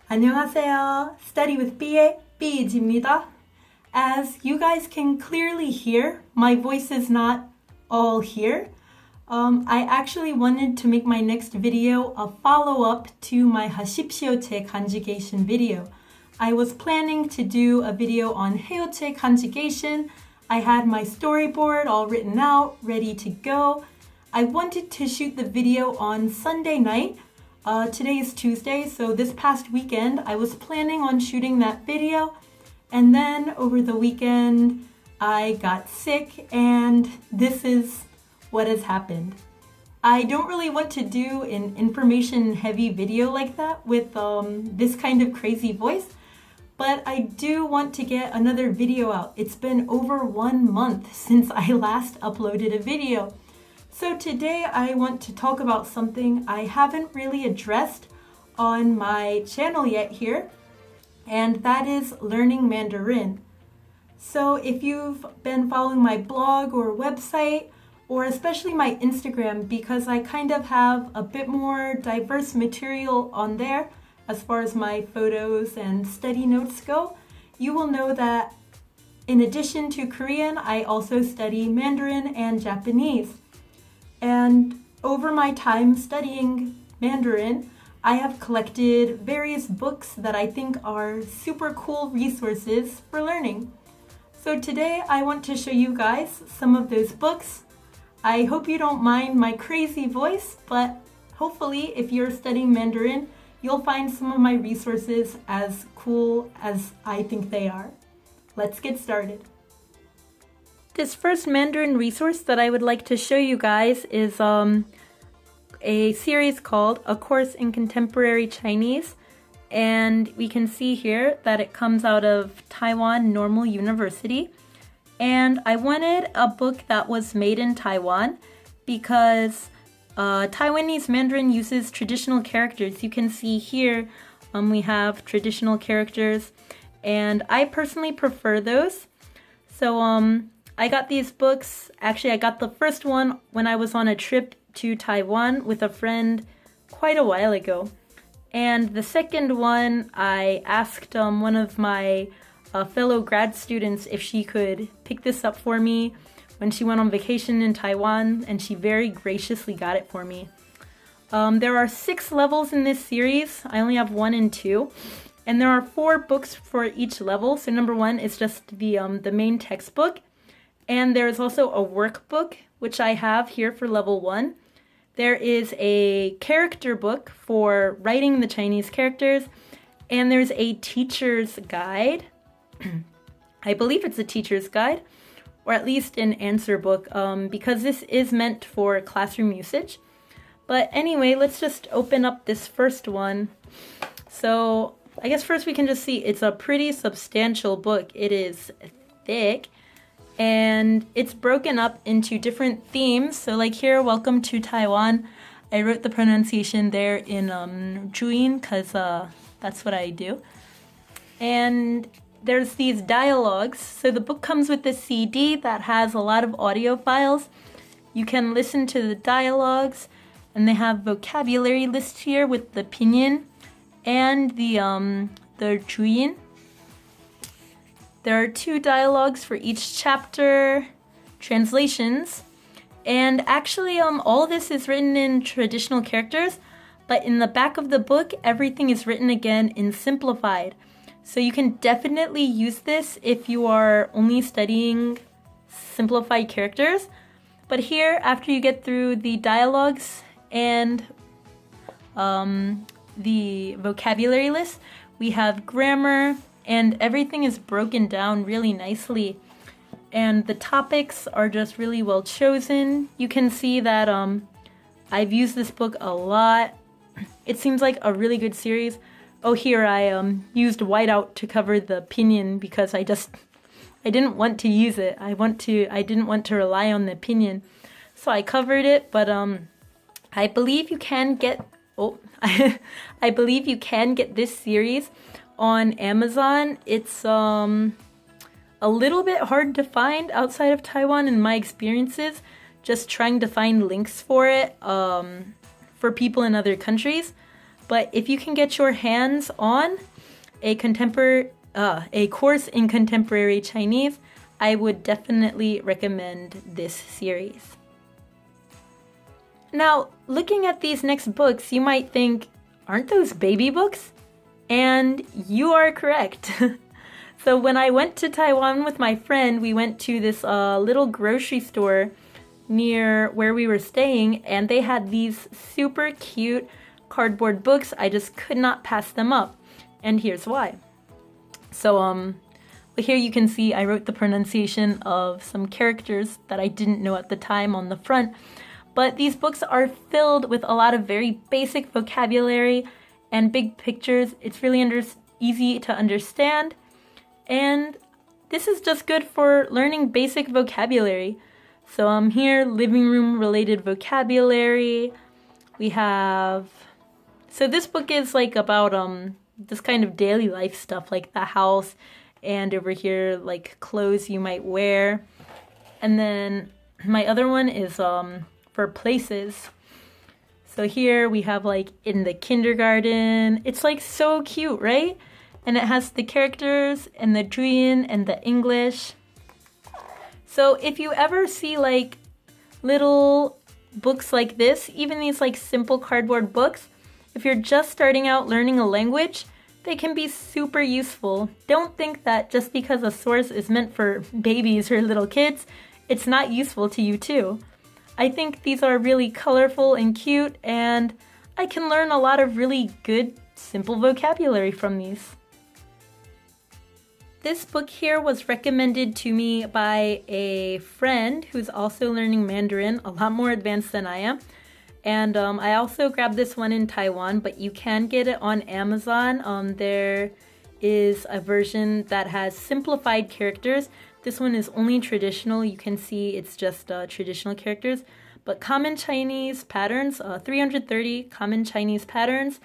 안녕하세요. Study with B의 B이지입니다. As you guys can clearly hear, my voice is not all here. I actually wanted to make my next video a follow-up to my 하십시오체 conjugation video. I was planning to do a video on 해요체 conjugation. I had my storyboard all written out, ready to go. I wanted to shoot the video on Sunday night. Today is Tuesday, so this past weekend I was planning on shooting that video, and then over the weekend I got sick, and this is what has happened. I don't really want to do an information-heavy video like that with this kind of crazy voice, but I do want to get another video out. It's been over 1 month since I last uploaded a video. So today I want to talk about something I haven't really addressed on my channel yet here, and that is learning Mandarin. So if you've been following my blog or website, or especially my Instagram, because I kind of have a bit more diverse material on there as far as my photos and study notes go, you will know that in addition to Korean, I also study Mandarin and Japanese. And over my time studying Mandarin, I have collected various books that I think are super cool resources for learning. So today I want to show you guys some of those books. I hope you don't mind my crazy voice, but hopefully if you're studying Mandarin, you'll find some of my resources as cool as I think they are. Let's get started. This first Mandarin resource that I would like to show you guys is a series called A Course in Contemporary Chinese, and we can see here that it comes out of Taiwan Normal University. And I wanted a book that was made in Taiwan because Taiwanese Mandarin uses traditional characters. You can see here we have traditional characters, and I personally prefer those. So I got these books, actually I got the first one when I was on a trip to Taiwan with a friend quite a while ago. And the second one, I asked one of my fellow grad students if she could pick this up for me when she went on vacation in Taiwan, and she very graciously got it for me. There are 6 levels in this series. I only have 1 and 2. And there are 4 books for each level. So number 1 is just the main textbook. And there is also a workbook, which I have here for level 1. There is a character book for writing the Chinese characters, and there's a teacher's guide. I believe it's a teacher's guide, or at least an answer book, because this is meant for classroom usage. But anyway, let's just open up this first one. So I guess first we can just see it's a pretty substantial book. It is thick. And it's broken up into different themes. So like here, welcome to Taiwan. I wrote the pronunciation there in Juin because that's what I do. And there's these dialogues. So the book comes with a CD that has a lot of audio files. You can listen to the dialogues, and they have vocabulary list here with the pinyin and the Juin. There are 2 dialogues for each chapter, translations, and actually all this is written in traditional characters, but in the back of the book, everything is written again in simplified. So you can definitely use this if you are only studying simplified characters. But here, after you get through the dialogues and the vocabulary list, we have grammar, and everything is broken down really nicely. And the topics are just really well chosen. You can see that I've used this book a lot. It seems like a really good series. Oh, here I used whiteout to cover the pinyin because I didn't want to use it. I didn't want to rely on the pinyin. So I covered it, but I believe you can get I believe you can get this series on Amazon. It's a little bit hard to find outside of Taiwan in my experiences, just trying to find links for it for people in other countries. But if you can get your hands on a course in contemporary Chinese, I would definitely recommend this series. Now, looking at these next books, you might think, aren't those baby books? And you are correct. So when I went to Taiwan with my friend, we went to this little grocery store near where we were staying, and they had these super cute cardboard books. I just could not pass them up, and here's why. So here you can see I wrote the pronunciation of some characters that I didn't know at the time on the front, but these books are filled with a lot of very basic vocabulary and big pictures. It's really easy to understand, and this is just good for learning basic vocabulary. So here, living room related vocabulary. We have, so this book is like about this kind of daily life stuff, like the house, and over here like clothes you might wear. And then my other one is for places. So here we have like in the kindergarten. It's like so cute, right? And it has the characters and the Juyin and the English. So if you ever see like little books like this, even these like simple cardboard books, if you're just starting out learning a language, they can be super useful. Don't think that just because a source is meant for babies or little kids, it's not useful to you too. I think these are really colorful and cute, and I can learn a lot of really good, simple vocabulary from these. This book here was recommended to me by a friend who's also learning Mandarin, a lot more advanced than I am. And I also grabbed this one in Taiwan, but you can get it on Amazon. There is a version that has simplified characters. This one is only traditional. You can see it's just traditional characters. But common Chinese patterns, 330 common Chinese patterns.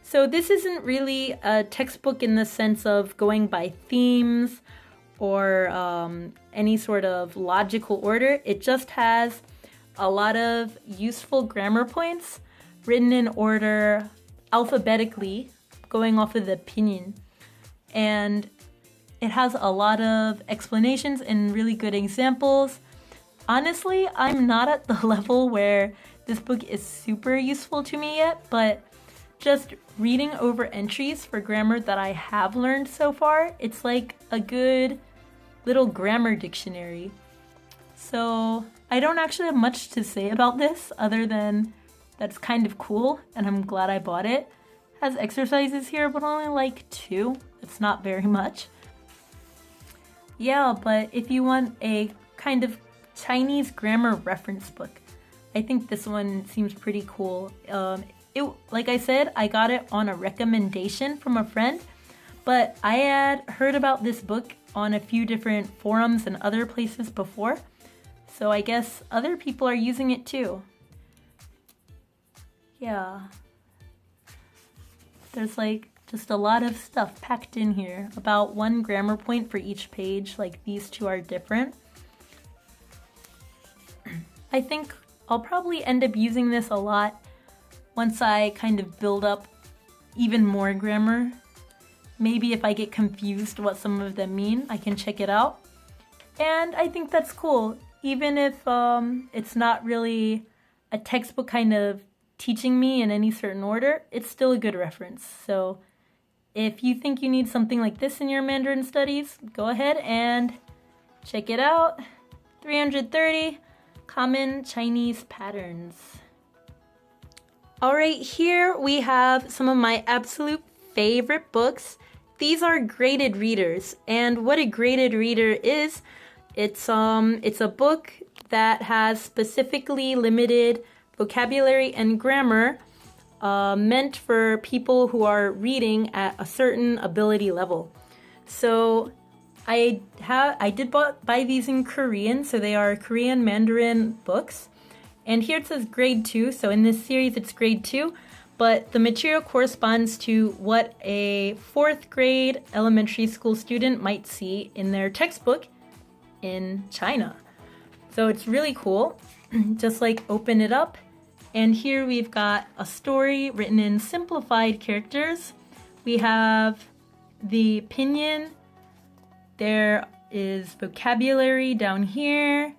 So this isn't really a textbook in the sense of going by themes or any sort of logical order. It just has a lot of useful grammar points written in order alphabetically, going off of the pinyin. And it has a lot of explanations and really good examples. Honestly, I'm not at the level where this book is super useful to me yet, but just reading over entries for grammar that I have learned so far, it's like a good little grammar dictionary. So I don't actually have much to say about this other than that's kind of cool and I'm glad I bought it. It has exercises here, but only like 2. It's not very much. Yeah, but if you want a kind of Chinese grammar reference book, I think this one seems pretty cool. Like I said, I got it on a recommendation from a friend, but I had heard about this book on a few different forums and other places before, so I guess other people are using it too. Yeah. There's like just a lot of stuff packed in here, about 1 grammar point for each page, like these 2 are different. I think I'll probably end up using this a lot once I kind of build up even more grammar. Maybe if I get confused what some of them mean, I can check it out. And I think that's cool. Even if it's not really a textbook kind of teaching me in any certain order, it's still a good reference. So if you think you need something like this in your Mandarin studies, go ahead and check it out. 330 common Chinese patterns. All right, here we have some of my absolute favorite books. These are graded readers, and what a graded reader is, it's a book that has specifically limited vocabulary and grammar meant for people who are reading at a certain ability level. So I did buy these in Korean, so they are Korean Mandarin books. And here it says grade 2, so in this series it's grade 2, but the material corresponds to what a 4th grade elementary school student might see in their textbook in China. So it's really cool. Just like open it up And here we've got a story written in simplified characters. We have the pinyin. There is vocabulary down here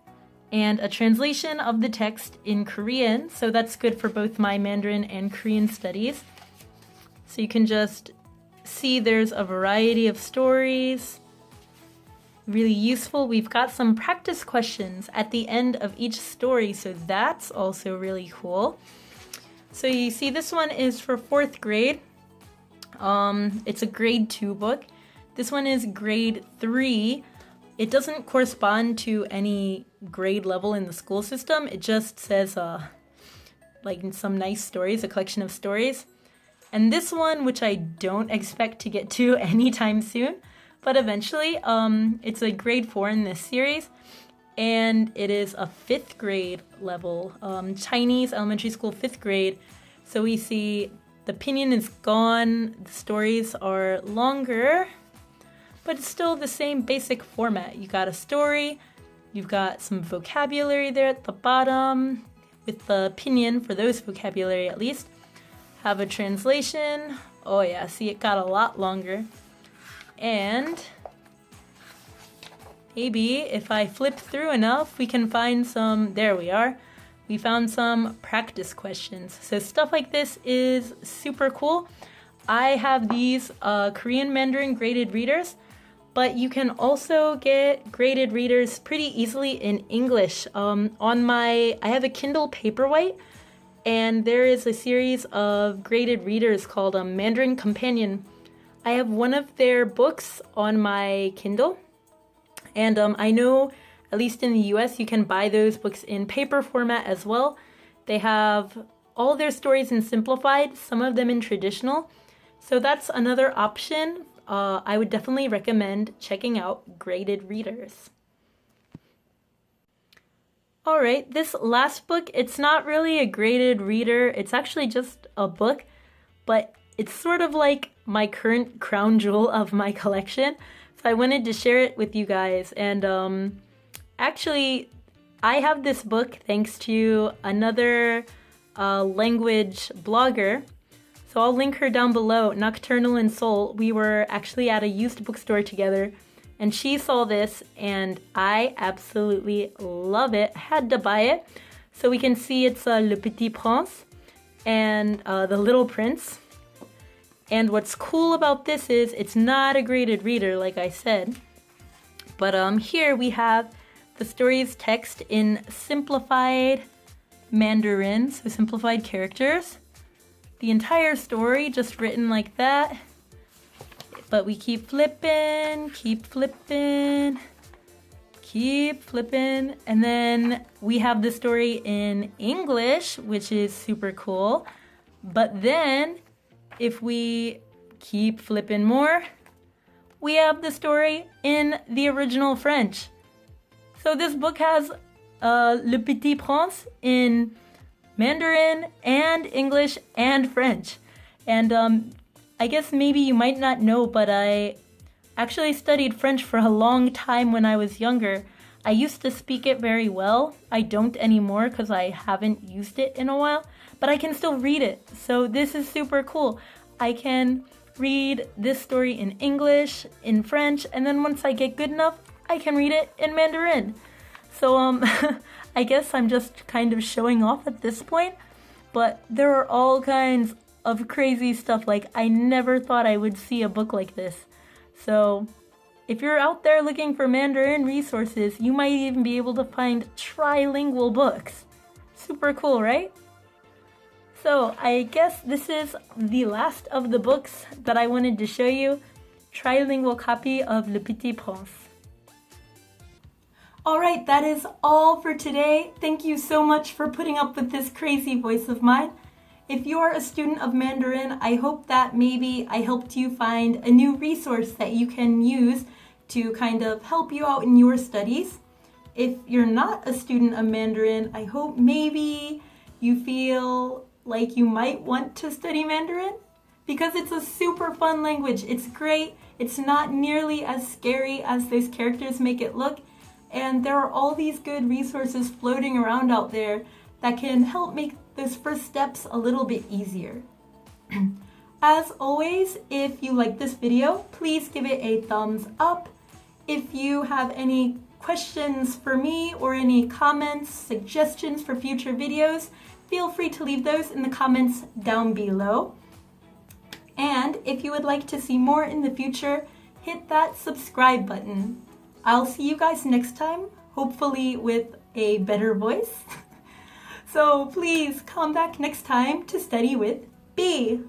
and a translation of the text in Korean. So that's good for both my Mandarin and Korean studies. So you can just see there's a variety of stories. Really useful. We've got some practice questions at the end of each story, so that's also really cool. So you see this one is for 4th grade. It's a grade 2 book. This one is grade 3. It doesn't correspond to any grade level in the school system. It just says like some nice stories, a collection of stories. And this one, which I don't expect to get to anytime soon, but eventually, it's a grade 4 in this series, and it is a 5th grade level, Chinese elementary school 5th grade. So we see the pinyin is gone, the stories are longer, but it's still the same basic format. You got a story, you've got some vocabulary there at the bottom, with the pinyin for those vocabulary at least. Have a translation. Oh yeah, see, it got a lot longer. And maybe if I flip through enough, we can find some, there we are. We found some practice questions. So stuff like this is super cool. I have these Korean Mandarin graded readers, but you can also get graded readers pretty easily in English. I have a Kindle Paperwhite, and there is a series of graded readers called Mandarin Companion. I have one of their books on my Kindle, and I know, at least in the US, you can buy those books in paper format as well. They have all their stories in simplified, some of them in traditional. So that's another option. I would definitely recommend checking out graded readers. All right, this last book, it's not really a graded reader. It's actually just a book, but it's sort of like my current crown jewel of my collection. So I wanted to share it with you guys. And actually, I have this book thanks to another language blogger. So I'll link her down below, Nocturnal in Seoul. We were actually at a used bookstore together, and she saw this, and I absolutely love it. I had to buy it. So we can see it's Le Petit Prince and The Little Prince. And what's cool about this is it's not a graded reader, like I said. But here we have the story's text in simplified Mandarin, so simplified characters. The entire story just written like that. But we keep flipping, keep flipping, keep flipping. And then we have the story in English, which is super cool. But then if we keep flipping more, we have the story in the original French. So this book has Le Petit Prince in Mandarin and English and French. And I guess maybe you might not know, but I actually studied French for a long time when I was younger. I used to speak it very well. I don't anymore because I haven't used it in a while, but I can still read it. So this is super cool. I can read this story in English, in French, and then once I get good enough, I can read it in Mandarin. So I guess I'm just kind of showing off at this point, but there are all kinds of crazy stuff. Like, I never thought I would see a book like this. So if you're out there looking for Mandarin resources, you might even be able to find trilingual books. Super cool, right? So I guess this is the last of the books that I wanted to show you. Trilingual copy of Le Petit Prince. Alright, that is all for today. Thank you so much for putting up with this crazy voice of mine. If you are a student of Mandarin, I hope that maybe I helped you find a new resource that you can use to kind of help you out in your studies. If you're not a student of Mandarin, I hope maybe you feel like you might want to study Mandarin because it's a super fun language. It's great. It's not nearly as scary as those characters make it look. And there are all these good resources floating around out there that can help make those first steps a little bit easier. As always, if you like this video, please give it a thumbs up. If you have any questions for me or any comments, suggestions for future videos, feel free to leave those in the comments down below. And if you would like to see more in the future, hit that subscribe button. I'll see you guys next time, hopefully with a better voice. So please come back next time to study with B.